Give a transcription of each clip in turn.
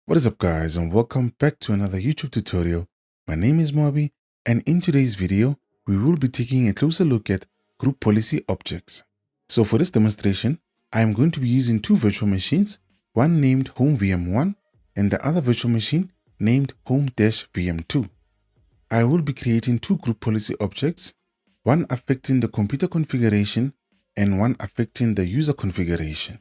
What is up guys, and welcome back to another YouTube tutorial. My name is Moabi, and in today's video, we will be taking a closer look at group policy objects. So for this demonstration, I am going to be using two virtual machines, one named Home VM1 and the other virtual machine named Home-VM2. I will be creating two group policy objects, one affecting the computer configuration and one affecting the user configuration.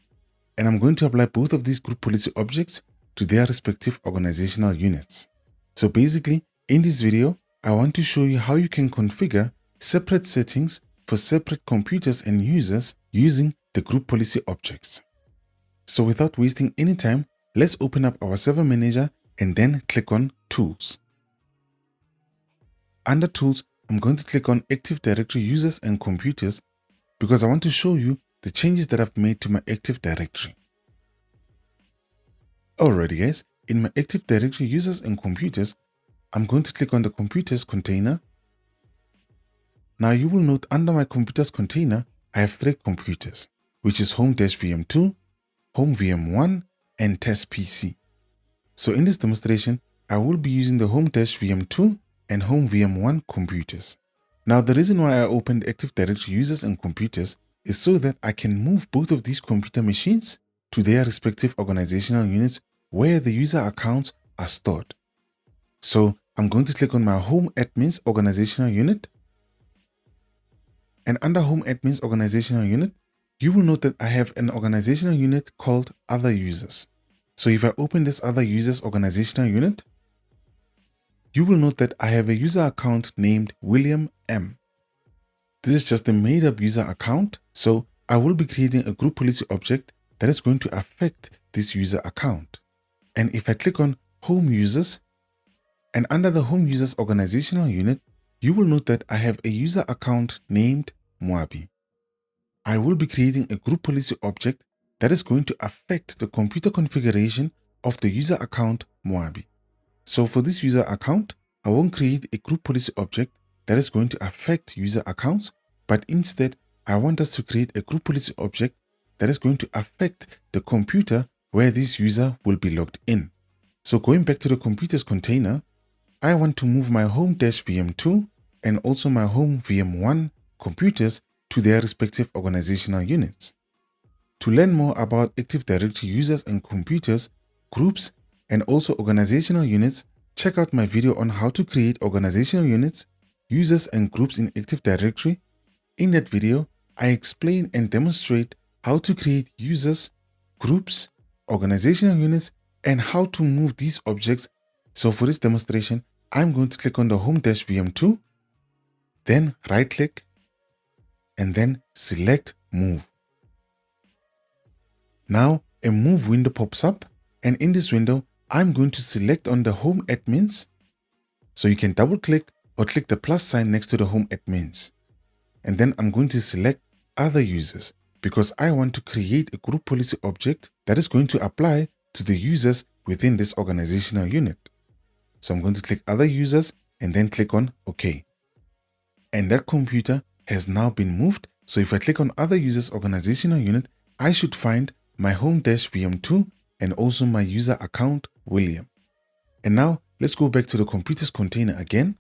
And I'm going to apply both of these group policy objects to their respective organizational units. So basically, in this video, I want to show you how you can configure separate settings for separate computers and users using the group policy objects. So without wasting any time, let's open up our server manager and then click on Tools. Under Tools, I'm going to click on Active Directory Users and Computers because I want to show you the changes that I've made to my Active Directory. Alrighty guys, in my Active Directory Users and Computers, I'm going to click on the Computers container. Now you will note under my Computers container, I have three computers, which is Home-VM2, Home-VM1, and Test PC. So in this demonstration, I will be using the Home-VM2 and Home-VM1 computers. Now the reason why I opened Active Directory Users and Computers is so that I can move both of these computer machines to their respective organizational units where the user accounts are stored. So I'm going to click on my Home Admins organizational unit. And under Home Admins organizational unit, you will note that I have an organizational unit called Other Users. So if I open this Other Users organizational unit, you will note that I have a user account named William M. This is just a made-up user account, so I will be creating a group policy object that is going to affect this user account. And if I click on Home Users, and under the Home Users organizational unit, you will note that I have a user account named Moabi. I will be creating a group policy object that is going to affect the computer configuration of the user account Moabi. So for this user account, I won't create a group policy object that is going to affect user accounts, but instead, I want us to create a group policy object that is going to affect the computer where this user will be logged in. So going back to the computers container, I want to move my Home-VM2 and also my Home-VM1 computers to their respective organizational units. To learn more about Active Directory users and computers, groups, and also organizational units, check out my video on how to create organizational units, users, and groups in Active Directory. In that video, I explain and demonstrate how to create users, groups, organizational units, and how to move these objects. So for this demonstration, I'm going to click on the Home-VM2, then right-click, and then select Move. Now a Move window pops up, and in this window, I'm going to select on the Home Admins. So you can double-click or click the plus sign next to the Home Admins. And then I'm going to select Other Users, because I want to create a group policy object that is going to apply to the users within this organizational unit. So I'm going to click Other Users and then click on OK. And that computer has now been moved. So if I click on Other Users organizational unit, I should find my Home-VM2 and also my user account William. And now let's go back to the computers container again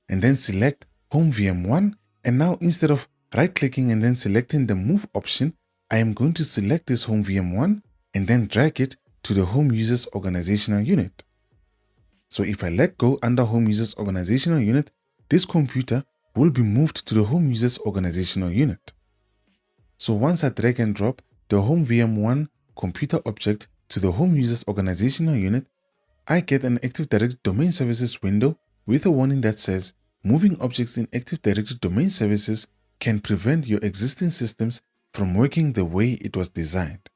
and then select Home-VM1. And now instead of right-clicking and then selecting the Move option, I am going to select this Home-VM1 and then drag it to the Home Users organizational unit. So if I let go under Home Users organizational unit, this computer will be moved to the Home Users organizational unit. So once I drag and drop the Home-VM1 computer object to the Home Users organizational unit, I get an Active Directory Domain Services window with a warning that says, moving objects in Active Directory Domain Services can prevent your existing systems from working the way it was designed.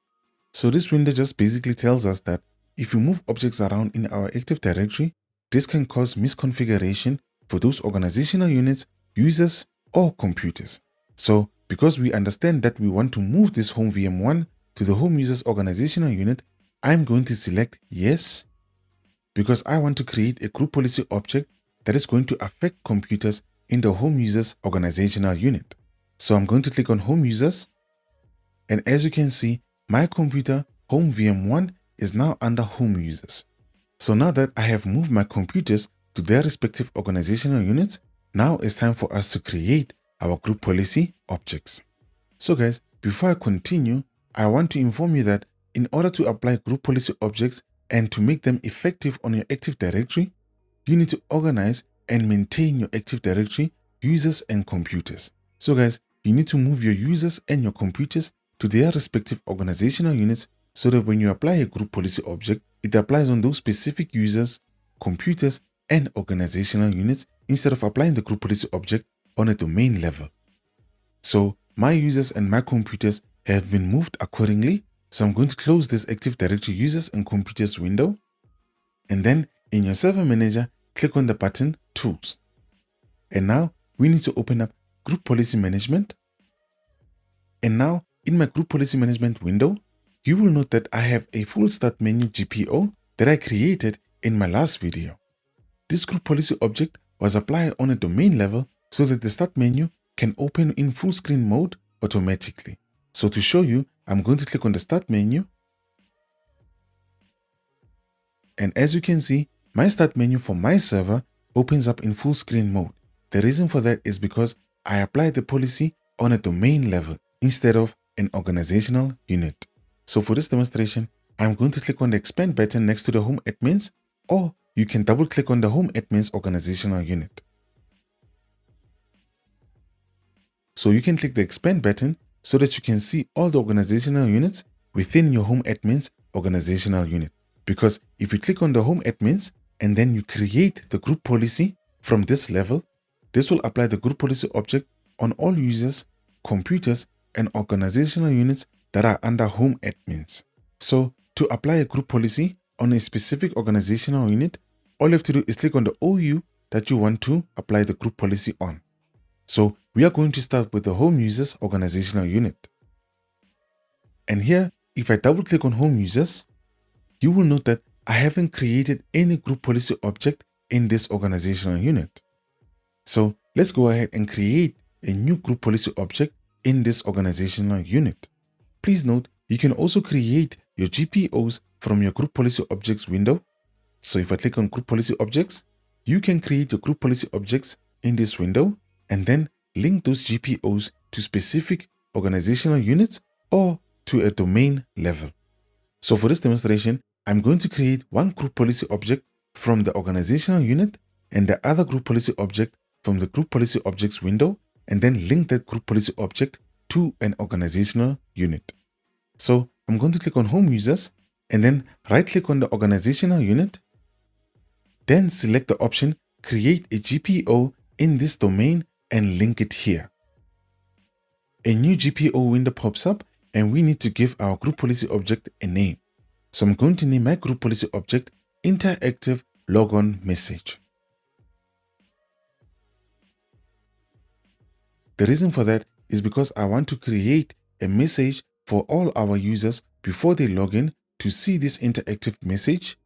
So this window just basically tells us that if we move objects around in our Active Directory, this can cause misconfiguration for those organizational units, users, or computers. So because we understand that we want to move this Home-VM1 to the Home Users organizational unit, I'm going to select Yes, because I want to create a group policy object that is going to affect computers in the Home Users organizational unit. So I'm going to click on Home Users, and as you can see, my computer Home-VM1 is now under Home Users. So now that I have moved my computers to their respective organizational units, now it's time for us to create our group policy objects. So guys, before I continue, I want to inform you that in order to apply group policy objects and to make them effective on your Active Directory, you need to organize and maintain your Active Directory users and computers. So guys, you need to move your users and your computers to their respective organizational units so that when you apply a group policy object, it applies on those specific users, computers, and organizational units instead of applying the group policy object on a domain level. So my users and my computers have been moved accordingly. So I'm going to close this Active Directory users and computers window. And then in your server manager, click on the button Tools. And now we need to open up Group Policy Management. And now in my Group Policy Management window, you will note that I have a full start menu GPO that I created in my last video. This group policy object was applied on a domain level so that the start menu can open in full screen mode automatically. So to show you, I'm going to click on the start menu. And as you can see, my start menu for my server opens up in full screen mode. The reason for that is because I applied the policy on a domain level instead of an organizational unit. So for this demonstration, I'm going to click on the expand button next to the home admins, or you can double click on the home admins organizational unit. So you can click the expand button so that you can see all the organizational units within your home admins organizational unit. Because if you click on the home admins and then you create the group policy from this level, this will apply the group policy object on all users, computers, and organizational units that are under home admins. So to apply a group policy on a specific organizational unit, all you have to do is click on the OU that you want to apply the group policy on. So we are going to start with the home users organizational unit. And here, if I double click on home users, you will note that I haven't created any group policy object in this organizational unit. So let's go ahead and create a new group policy object in this organizational unit. Please note, you can also create your GPOs from your group policy objects window. So if I click on group policy objects, you can create your group policy objects in this window and then link those GPOs to specific organizational units or to a domain level. So for this demonstration, I'm going to create one group policy object from the organizational unit and the other group policy object from the group policy objects window, and then link that group policy object to an organizational unit. So I'm going to click on home users and then right click on the organizational unit. Then select the option create a GPO in this domain and link it here. A new GPO window pops up and we need to give our group policy object a name. So I'm going to name my group policy object interactive logon message. The reason for that is because I want to create a message for all our users before they log in to see this interactive message,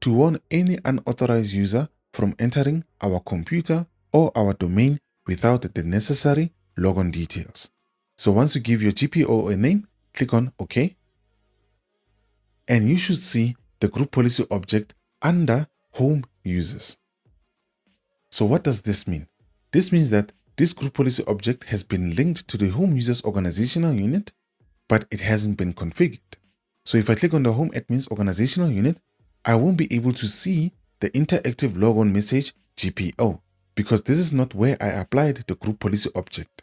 to warn any unauthorized user from entering our computer or our domain without the necessary logon details. So once you give your GPO a name, click on OK. And you should see the group policy object under home users. So what does this mean? This means that this group policy object has been linked to the home users organizational unit, but it hasn't been configured. So if I click on the home admins organizational unit, I won't be able to see the interactive logon message GPO because this is not where I applied the group policy object.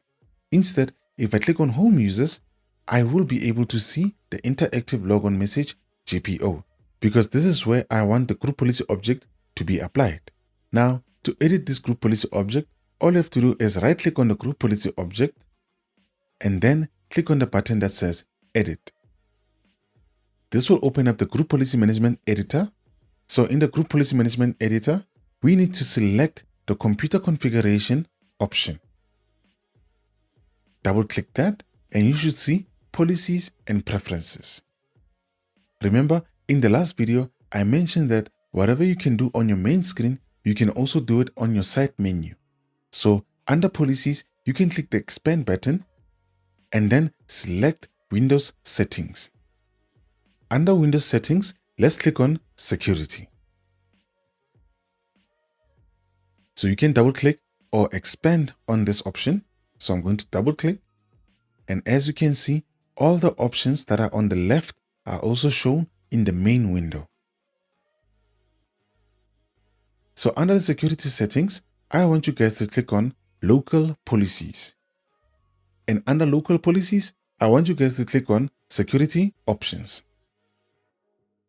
Instead, if I click on home users, I will be able to see the interactive logon message GPO because this is where I want the group policy object to be applied. Now, to edit this group policy object, all you have to do is right click on the group policy object and then click on the button that says Edit. This will open up the Group Policy Management Editor. So in the Group Policy Management Editor, we need to select the Computer Configuration option. Double click that and you should see Policies and Preferences. Remember, in the last video, I mentioned that whatever you can do on your main screen, you can also do it on your side menu. So under Policies, you can click the Expand button and then select Windows Settings. Under Windows Settings, let's click on Security. So you can double click or expand on this option. So I'm going to double click. And as you can see, all the options that are on the left are also shown in the main window. So under the security settings, I want you guys to click on local policies. And under local policies, I want you guys to click on security options.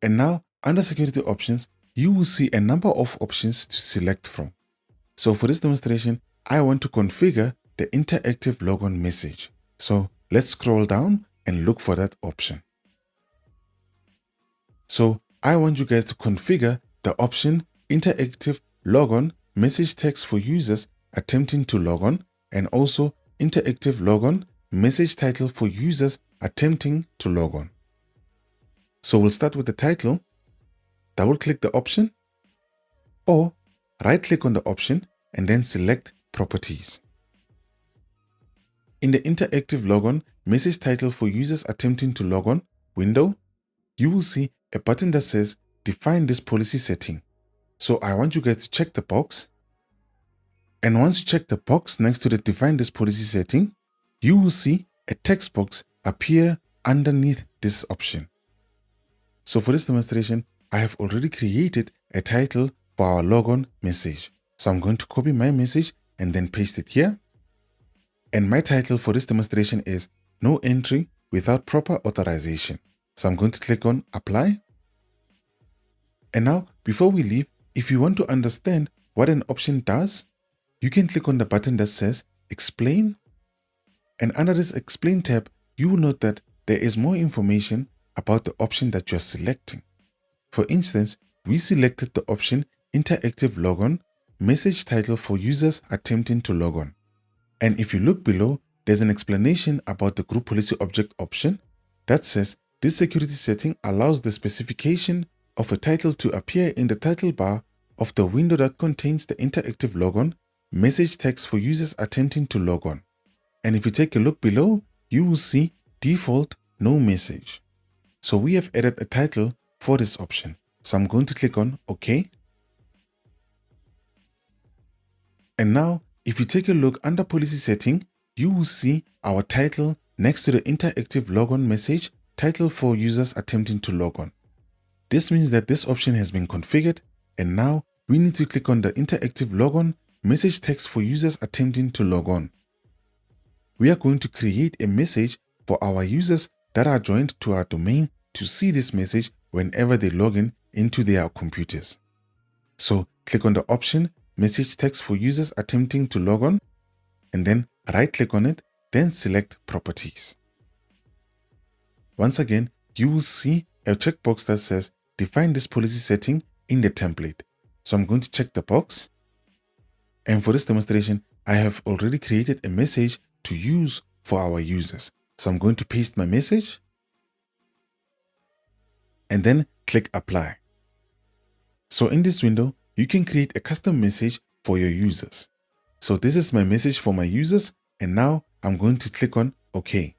And now under security options, you will see a number of options to select from. So for this demonstration, I want to configure the interactive logon message. So let's scroll down and look for that option. So I want you guys to configure the option interactive logon message text for users attempting to log on, and also interactive logon message title for users attempting to log on. So we'll start with the title, double click the option, or right click on the option and then select properties. In the interactive logon message title for users attempting to log on window, you will see a button that says define this policy setting. So I want you guys to check the box. And once you check the box next to the define this policy setting, you will see a text box appear underneath this option. So for this demonstration, I have already created a title for our logon message. So I'm going to copy my message and then paste it here. And my title for this demonstration is no entry without proper authorization. So I'm going to click on apply. And now before we leave, if you want to understand what an option does, you can click on the button that says explain. And under this explain tab, you will note that there is more information about the option that you are selecting. For instance, we selected the option interactive logon message title for users attempting to log on. And if you look below, there's an explanation about the group policy object option that says this security setting allows the specification of a title to appear in the title bar of the window that contains the interactive logon message text for users attempting to log on. And if you take a look below, you will see default no message. So we have added a title for this option. So I'm going to click on OK. And now if you take a look under policy setting, you will see our title next to the interactive logon message title for users attempting to log on. This means that this option has been configured, and now we need to click on the interactive logon message text for users attempting to log on. We are going to create a message for our users that are joined to our domain to see this message whenever they log in into their computers. So click on the option message text for users attempting to log on, and then right click on it, then select properties. Once again, you will see a checkbox that says define this policy setting in the template. So I'm going to check the box. And for this demonstration, I have already created a message to use for our users. So I'm going to paste my message and then click apply. So in this window, you can create a custom message for your users. So this is my message for my users, and now I'm going to click on OK.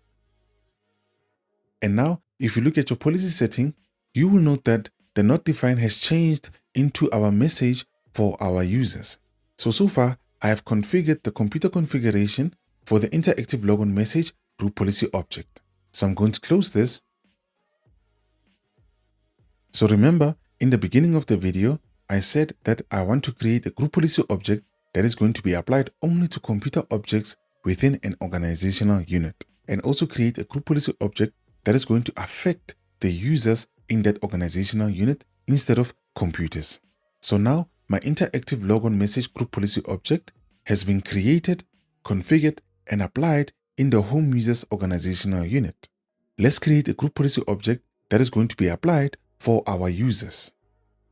And now if you look at your policy setting, you will note that the not defined has changed into our message for our users. So far, I have configured the computer configuration for the interactive logon message group policy object. So I'm going to close this. So remember, in the beginning of the video, I said that I want to create a group policy object that is going to be applied only to computer objects within an organizational unit, and also create a group policy object that is going to affect the users in that organizational unit instead of computers. So now my interactive logon message group policy object has been created, configured, and applied in the home users organizational unit. Let's create a group policy object that is going to be applied for our users.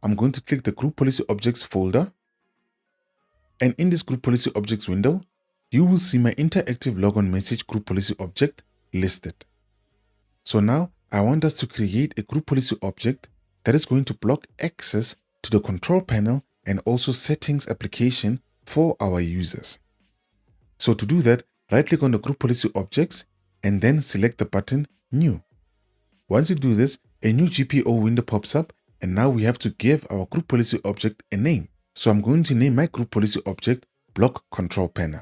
I'm going to click the group policy objects folder. And in this group policy objects window, you will see my interactive logon message group policy object listed. So now I want us to create a group policy object that is going to block access to the control panel and also settings application for our users. So to do that, right click on the group policy objects and then select the button new. Once you do this, a new GPO window pops up, and now we have to give our group policy object a name. So I'm going to name my group policy object Block Control Panel.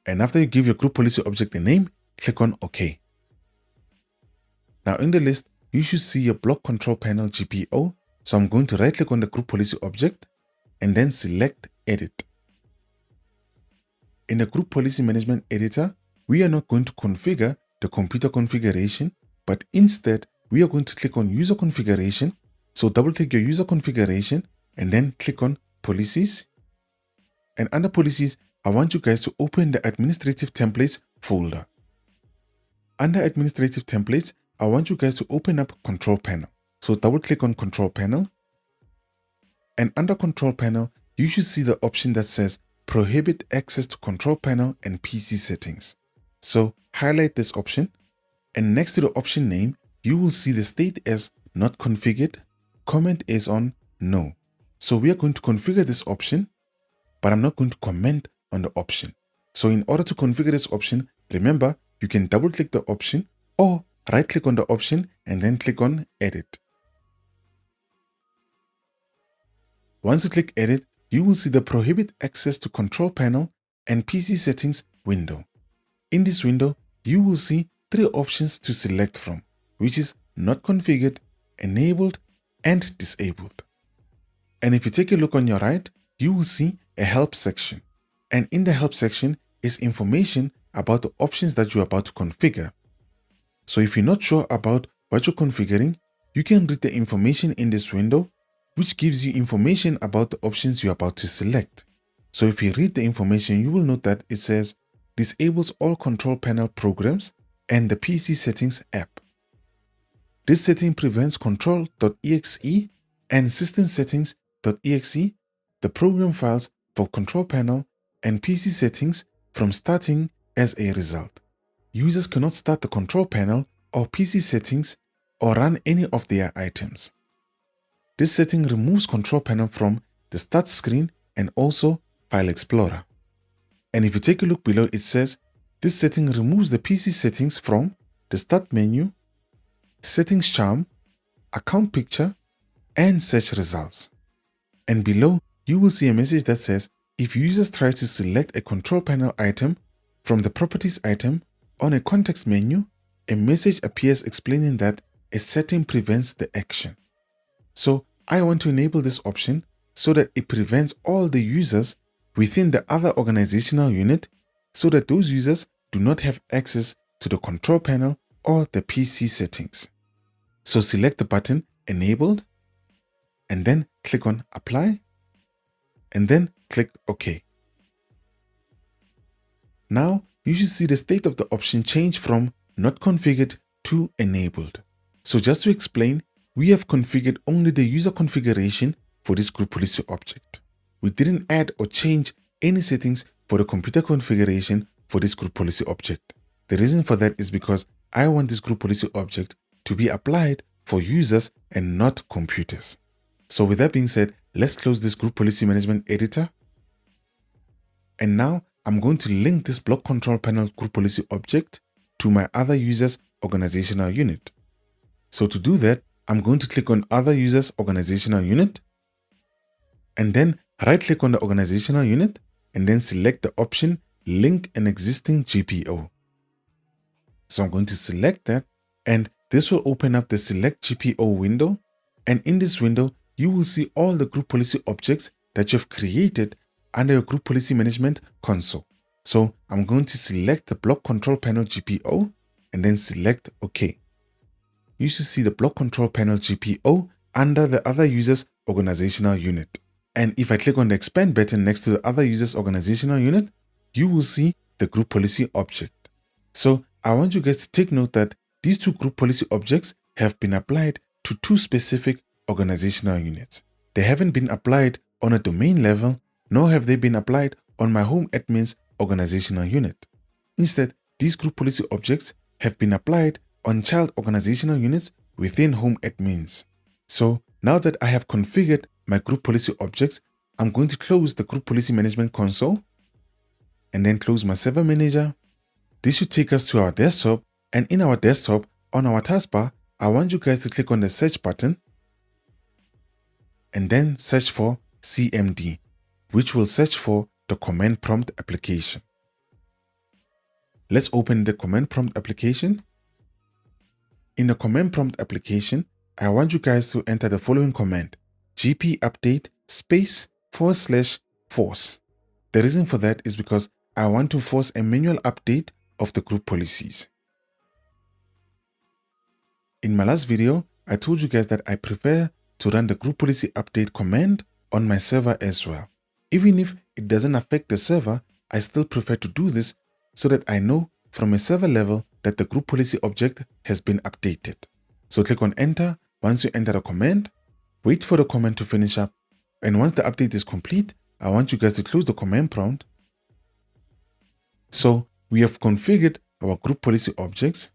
And after you give your group policy object a name, click on OK. Now in the list, you should see your Block Control Panel GPO. So I'm going to right click on the group policy object and then select Edit. In the Group Policy Management Editor, we are not going to configure the computer configuration, but instead we are going to click on User Configuration. So double click your User Configuration and then click on Policies. And under Policies, I want you guys to open the Administrative Templates folder. Under Administrative Templates, I want you guys to open up Control Panel. So double click on Control Panel. And under Control Panel, you should see the option that says Prohibit access to Control Panel and PC settings. So highlight this option, and next to the option name, you will see the state as not configured, comment is on no. So we are going to configure this option, but I'm not going to comment on the option. So in order to configure this option, remember, you can double click the option or right click on the option and then click on Edit. Once you click Edit, you will see the Prohibit Access to Control Panel and PC Settings window. In this window, you will see 3 options to select from, which is Not Configured, Enabled, and Disabled. And if you take a look on your right, you will see a Help section. And in the Help section is information about the options that you're about to configure. So if you're not sure about what you're configuring, you can read the information in this window, which gives you information about the options you're about to select. So if you read the information, you will note that it says Disables all control panel programs and the PC settings app. This setting prevents control.exe and system settings.exe, the program files for control panel and PC settings, from starting as a result. Users cannot start the control panel or PC settings or run any of their items. This setting removes control panel from the start screen and also File Explorer. And if you take a look below, it says this setting removes the PC settings from the start menu, settings charm, account picture, and search results. And below, you will see a message that says if users try to select a control panel item from the properties item on a context menu, a message appears explaining that a setting prevents the action. So I want to enable this option so that it prevents all the users within the other organizational unit, so that those users do not have access to the control panel or the PC settings. So select the button Enabled and then click on Apply and then click OK. Now you should see the state of the option change from Not Configured to Enabled. So just to explain, we have configured only the user configuration for this group policy object. We didn't add or change any settings for the computer configuration for this group policy object. The reason for that is because I want this group policy object to be applied for users and not computers. So with that being said, let's close this group policy management editor. And now I'm going to link this block control panel group policy object to my other users organizational unit. So to do that, I'm going to click on Other Users Organizational Unit and then right click on the organizational unit and then select the option Link an existing GPO. So I'm going to select that, and this will open up the Select GPO window. And in this window, you will see all the group policy objects that you've created under your group policy management console. So I'm going to select the block control panel GPO and then select OK. You should see the block control panel GPO under the Other Users Organizational Unit. And if I click on the Expand button next to the Other Users Organizational Unit, you will see the group policy object. So I want you guys to take note that these 2 group policy objects have been applied to 2 specific organizational units. They haven't been applied on a domain level, nor have they been applied on my home admin's organizational unit. Instead, these group policy objects have been applied on child organizational units within home admins. So now that I have configured my group policy objects, I'm going to close the group policy management console and then close my server manager. This should take us to our desktop, and in our desktop, on our taskbar, I want you guys to click on the search button and then search for CMD, which will search for the command prompt application. Let's open the command prompt application. In the command prompt application, I want you guys to enter the following command: gp update /force. The reason for that is because I want to force a manual update of the group policies. In my last video, I told you guys that I prefer to run the group policy update command on my server as well. Even if it doesn't affect the server, I still prefer to do this so that I know from a server level that the group policy object has been updated. So click on enter. Once you enter the command, wait for the command to finish up. And once the update is complete, I want you guys to close the command prompt. So we have configured our group policy objects.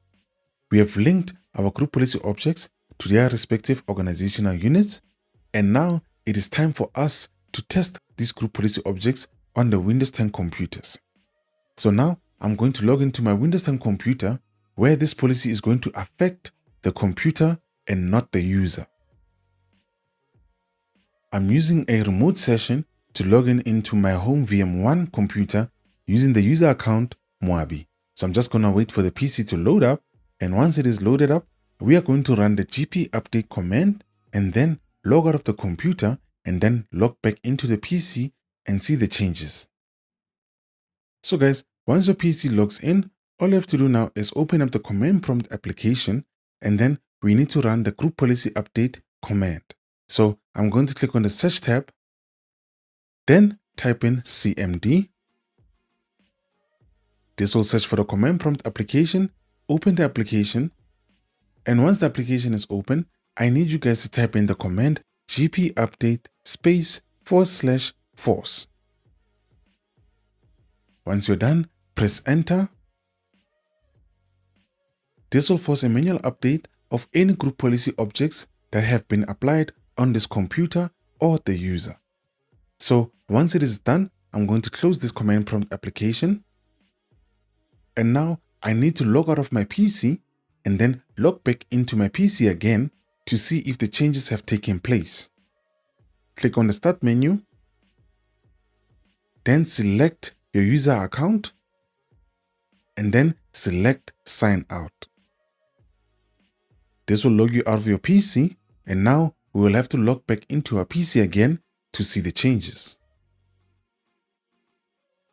We have linked our group policy objects to their respective organizational units. And now it is time for us to test these group policy objects on the Windows 10 computers. So now I'm going to log into my Windows 10 computer where this policy is going to affect the computer and not the user. I'm using a remote session to log in into my home VM1 computer using the user account Moabi. So I'm just going to wait for the PC to load up, and once it is loaded up, we are going to run the gp update command and then log out of the computer and then log back into the PC and see the changes. So guys, once your PC logs in, all you have to do now is open up the command prompt application, and then we need to run the group policy update command. So I'm going to click on the search tab, then type in CMD. This will search for the command prompt application, open the application, and once the application is open, I need you guys to type in the command gp update /force. Once you're done, press enter. This will force a manual update of any group policy objects that have been applied on this computer or the user. So once it is done, I'm going to close this command prompt application. And now I need to log out of my PC and then log back into my PC again to see if the changes have taken place. Click on the Start menu, then select your user account, and then select Sign Out. This will log you out of your PC, and now we will have to log back into our PC again to see the changes.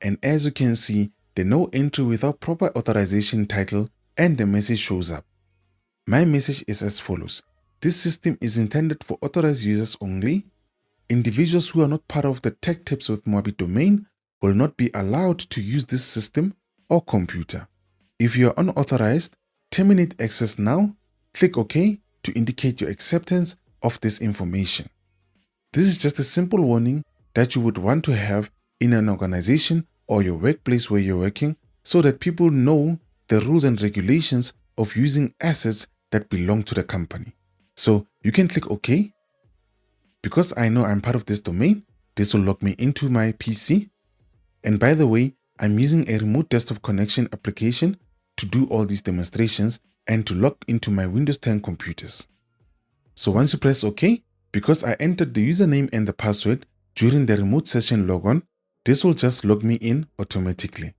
And as you can see, the no entry without proper authorization title and the message shows up. My message is as follows: this system is intended for authorized users only. Individuals who are not part of the Tech Tips with Moabi domain will not be allowed to use this system or computer. If you are unauthorized, terminate access now. Click OK to indicate your acceptance of this information. This is just a simple warning that you would want to have in an organization or your workplace where you're working, so that people know the rules and regulations of using assets that belong to the company. So you can click OK. Because I know I'm part of this domain, this will log me into my PC. And by the way, I'm using a remote desktop connection application to do all these demonstrations and to log into my Windows 10 computers. So once you press OK, because I entered the username and the password during the remote session logon, this will just log me in automatically.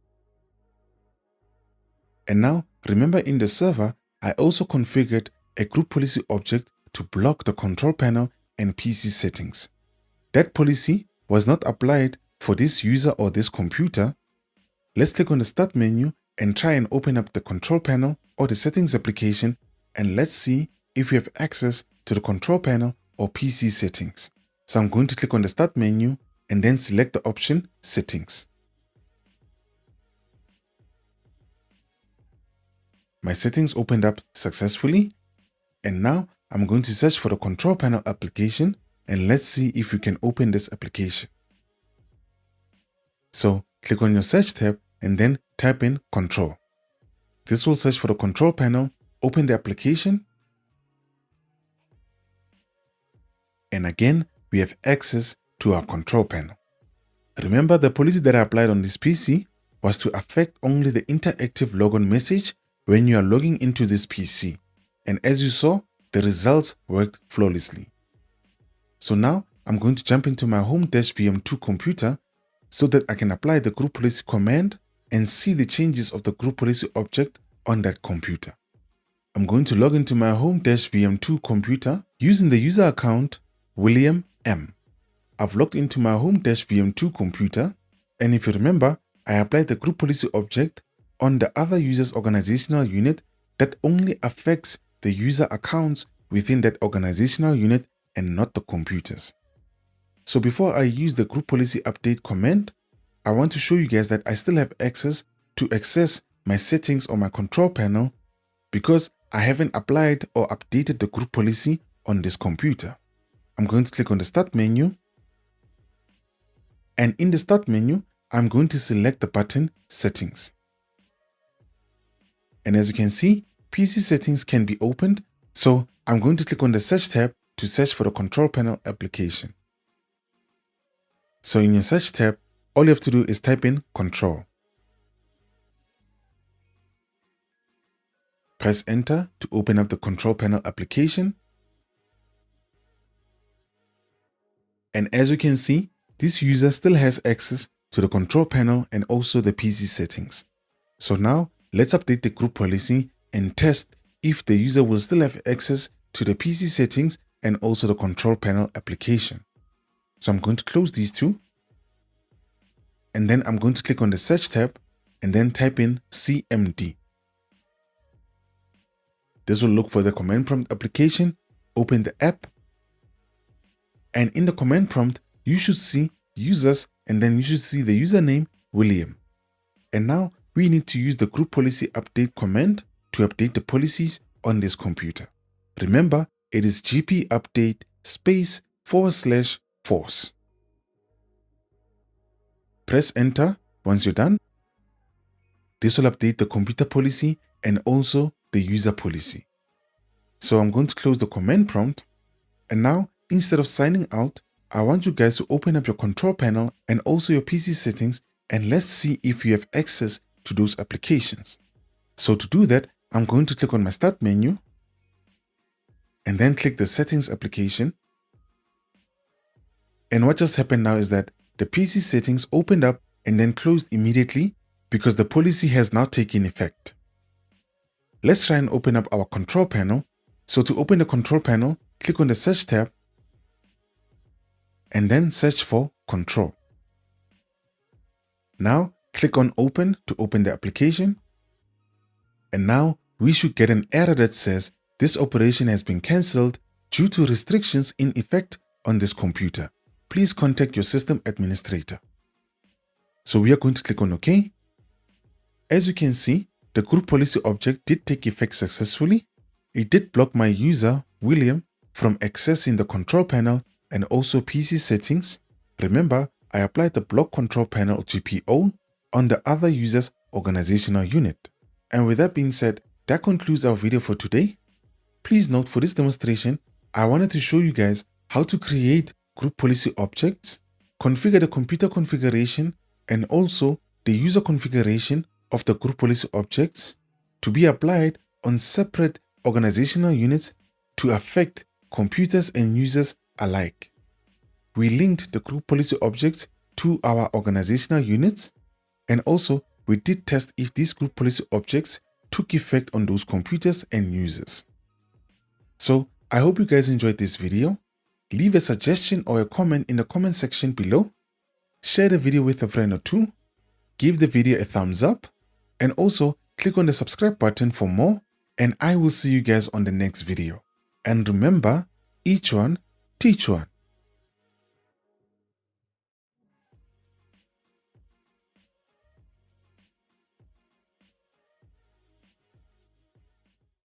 And now, remember in the server, I also configured a group policy object to block the control panel and PC settings. That policy was not applied for this user or this computer. Let's click on the Start menu and try and open up the control panel or the settings application, and let's see if we have access to the control panel or PC settings. So I'm going to click on the Start menu and then select the option Settings. My settings opened up successfully, and now I'm going to search for the control panel application, and let's see if we can open this application. So click on your search tab and then type in control. This will search for the control panel, open the application, and again we have access to our control panel. Remember, the policy that I applied on this PC was to affect only the interactive logon message when you are logging into this PC. And as you saw, the results worked flawlessly. So now I'm going to jump into my home-VM2 computer so that I can apply the group policy command and see the changes of the group policy object on that computer. I'm going to log into my home-VM2 computer using the user account William M. I've logged into my home-VM2 computer, and if you remember, I applied the group policy object on the other user's organizational unit that only affects the user accounts within that organizational unit and not the computers. So before I use the group policy update command, I want to show you guys that I still have access to access my settings on my control panel because I haven't applied or updated the group policy on this computer. I'm going to click on the Start menu, and in the Start menu, I'm going to select the button Settings. And as you can see, PC settings can be opened, so I'm going to click on the Search tab to search for the control panel application. So in your Search tab, all you have to do is type in Control. Press Enter to open up the control panel application. And as you can see, this user still has access to the control panel and also the PC settings. So now let's update the group policy and test if the user will still have access to the PC settings and also the control panel application. So I'm going to close these two. And then I'm going to click on the Search tab and then type in CMD. This will look for the command prompt application, open the app, and in the command prompt, you should see users and then you should see the username William. And now we need to use the group policy update command to update the policies on this computer. Remember, it is gp update /force. Press Enter once you're done. This will update the computer policy and also the user policy. So I'm going to close the command prompt, and now instead of signing out, I want you guys to open up your control panel and also your PC settings, and let's see if you have access to those applications. So to do that, I'm going to click on my Start menu and then click the Settings application. And what just happened now is that the PC settings opened up and then closed immediately because the policy has now taken effect. Let's try and open up our control panel. So to open the control panel, click on the Search tab and then search for Control. Now click on Open to open the application. And now we should get an error that says this operation has been cancelled due to restrictions in effect on this computer. Please contact your system administrator. So we are going to click on OK. As you can see, the group policy object did take effect successfully. It did block my user, William, from accessing the control panel and also PC settings. Remember, I applied the block control panel GPO on the other user's organizational unit. And with that being said, that concludes our video for today. Please note, for this demonstration, I wanted to show you guys how to create group policy objects, configure the computer configuration, and also the user configuration of the group policy objects to be applied on separate organizational units to affect computers and users alike. We linked the group policy objects to our organizational units, and also we did test if these group policy objects took effect on those computers and users. So I hope you guys enjoyed this video. Leave a suggestion or a comment in the comment section below. Share the video with a friend or two. Give the video a thumbs up. And also click on the subscribe button for more. And I will see you guys on the next video. And remember, each one, teach one.